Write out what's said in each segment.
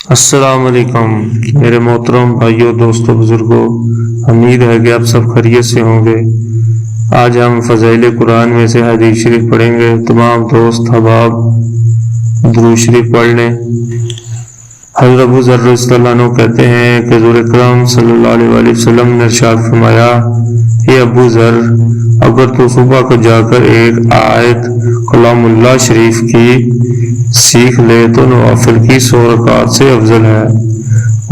السلام علیکم میرے محترم بھائیوں، دوستوں، بزرگوں، امید ہے کہ آپ سب خیریت سے ہوں گے۔ آج ہم فضائل قرآن میں سے حدیث شریف پڑھیں گے۔ تمام دوست احباب درود شریف پڑھ لیں۔ حضرت ابو ذر رضی اللہ عنہ کہتے ہیں کہ حضور اکرم صلی اللہ علیہ وسلم نے ارشاد فرمایا، اے ابو ذر، اگر تو صبح کو جا کر ایک آیت کلام اللہ شریف کی سیکھ لے تو نوافل کی 100 رکعات سے افضل ہے،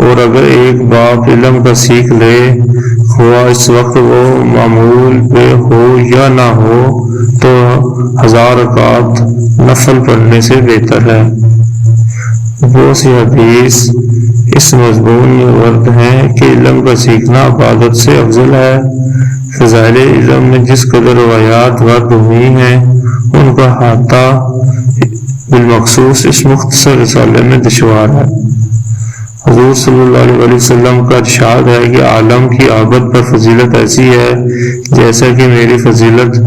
اور اگر ایک باب علم کا سیکھ لے، خواہ اس وقت وہ معمول پہ ہو یا نہ ہو، تو 1000 رکعات نفل پڑھنے سے بہتر ہے۔ وہ سی حدیث اس مضمون میں ورد ہیں کہ علم کا سیکھنا عبادت سے افضل ہے۔ فضائل علم میں جس قدر روایات ورد ہوئی ہیں ان کا احاطہ بالمخصوص اس مختصر رسالے میں دشوار ہے۔ حضور صلی اللہ علیہ وسلم کا ارشاد ہے کہ عالم کی عابد پر فضیلت ایسی ہے جیسا کہ میری فضیلت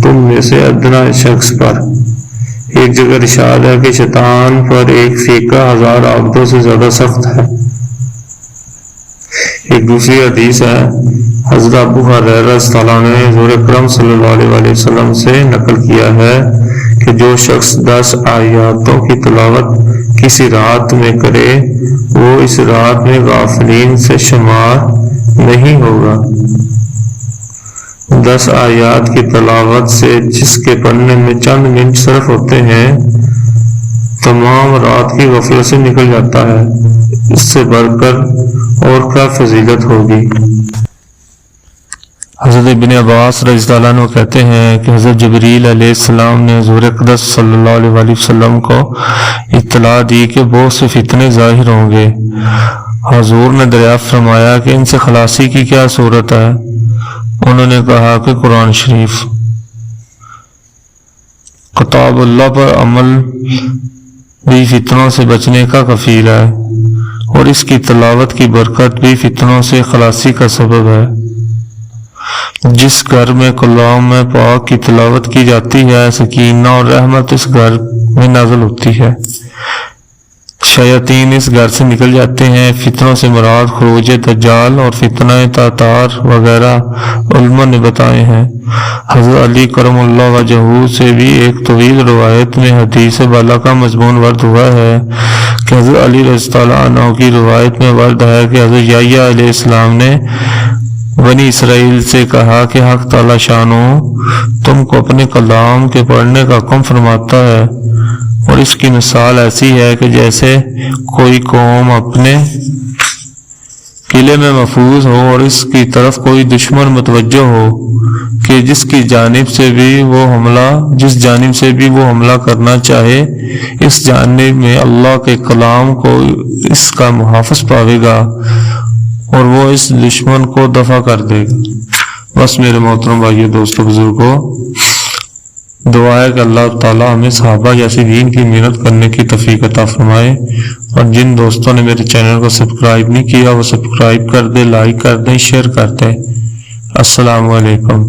تم میں سے ادنا شخص پر۔ ایک جگہ ارشاد ہے کہ شیطان پر ایک فیقہ 1000 عابدوں سے زیادہ سخت ہے۔ ایک دوسری حدیث ہے، حضرت ابو ہریرہ رضی اللہ عنہ نے حضور اکرم صلی اللہ علیہ وسلم سے نقل کیا ہے کہ جو شخص 10 آیاتوں کی تلاوت کسی رات میں کرے وہ اس رات میں غافلین سے شمار نہیں ہوگا۔ 10 آیات کی تلاوت سے جس کے پڑھنے میں چند منٹ صرف ہوتے ہیں تمام رات کی غفلت سے نکل جاتا ہے۔ اس سے بڑھ کر اور کیا فضیلت ہوگی۔ حضرت ابن عباس رضی اللہ عنہ کہتے ہیں کہ حضرت جبریل علیہ السلام نے حضور اقدس صلی اللہ علیہ وسلم کو اطلاع دی کہ بہت سے فتنے ظاہر ہوں گے۔ حضور نے دریافت فرمایا کہ ان سے خلاصی کی کیا صورت ہے؟ انہوں نے کہا کہ قرآن شریف۔ کتاب اللہ پر عمل بھی فتنوں سے بچنے کا کفیل ہے، اور اس کی تلاوت کی برکت بھی فتنوں سے خلاصی کا سبب ہے۔ جس گھر میں کلام پاک کی تلاوت کی جاتی ہے سکینہ اور رحمت اس گھر میں نازل ہوتی ہے، شیاطین اس گھر سے نکل جاتے ہیں۔ فتنوں سے مراد خروج دجال اور فتنہ تاتار وغیرہ علماء نے بتائے ہیں۔ حضرت علی کرم اللہ وجہہ سے بھی ایک طویل روایت میں حدیث بالا کا مضمون ورد ہوا ہے کہ حضرت علی رضی اللہ عنہ کی روایت میں ورد ہے کہ حضرت یحییٰ علیہ السلام نے بنی اسرائیل سے کہا کہ حق تعالی شانو تم کو اپنے کلام کے پڑھنے کا حکم فرماتا ہے، اور اس کی مثال ایسی ہے کہ جیسے کوئی قوم اپنے قلعے میں محفوظ ہو اور اس کی طرف کوئی دشمن متوجہ ہو کہ جس جانب سے بھی وہ حملہ کرنا چاہے، اس جانب میں اللہ کے کلام کو اس کا محافظ پاوے گا اور وہ اس دشمن کو دفع کر دے گا۔ بس میرے محترم بھائیوں، دوستوں، بزرگوں، دعا ہے کہ اللہ تعالیٰ ہمیں صحابہ جیسی دین کی محنت کرنے کی توفیق عطا فرمائے، اور جن دوستوں نے میرے چینل کو سبسکرائب نہیں کیا وہ سبسکرائب کر دے، لائک کر دیں، شیئر کر دیں۔ السلام علیکم۔